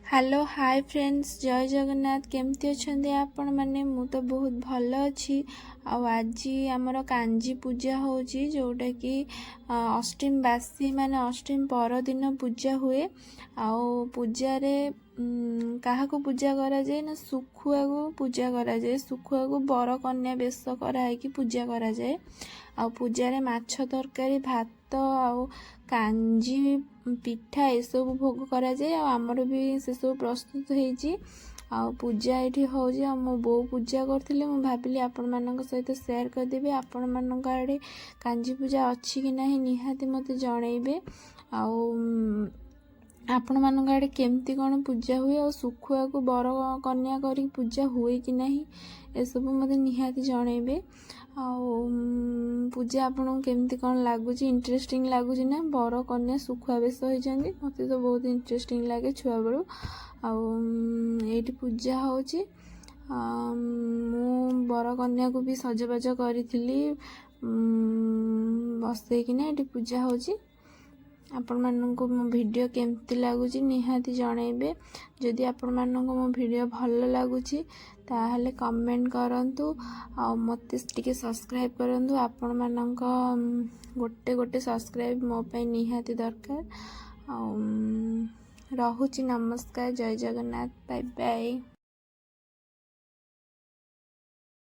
Hello hi friends जय जगन्नाथ केमती अच्छे आपण मैंने मु तो बहुत भल अच्छी आज आमर कांजी पूजा होची जोटा कि अष्टमी बासी माने अष्टमी पर दिन पूजा हुए आउ पूजा क्या पूजा करा जाए ना सुखुआ को पूजा करा जाए सुखुआ को बर कन्या बेश कराई पूजा करा जाए आ पूजा रे माछ तरकारी भात आउ कांजी पिठा ये सब भोग करा जाए आमर भी से सब प्रस्तुत होती आ पूजा ये हो मो बो पूजा करी मुझे भाविली आपण मान सहित सेयार करदेवी आपण मान आड़े कांजी पूजा अच्छी कि नहीं निहाती मत जनइबे आपण मान आड़े केमती कौन पूजा हुए और सुखुआ को बर कन्या करी पूजा हुए कि नहीं ये सब मत निहाती जनइबे पूजा आपन केमती कौन लगुच इंटरेस्टिंग लगुच ना बर कन्या सुखुआ बेश होती मत तो बहुत इंटरेस्टिंग लगे छुआ बेलू ये पूजा हो बर कन्या को भी सजबाज करी बसैकिना ये पूजा हो आपण मानक मो वीडियो केमती लगुच निहाती जनइबे जदि आपण मानक मो वीडियो भल लगुच ताहले कमेंट करंतु आ मते टिके सब्सक्राइब करंतु आपण मानक गोटे गोटे सब्सक्राइब मो पे निहाती दरकार आ रहुची नमस्कार जय जगन्नाथ बाय बाय।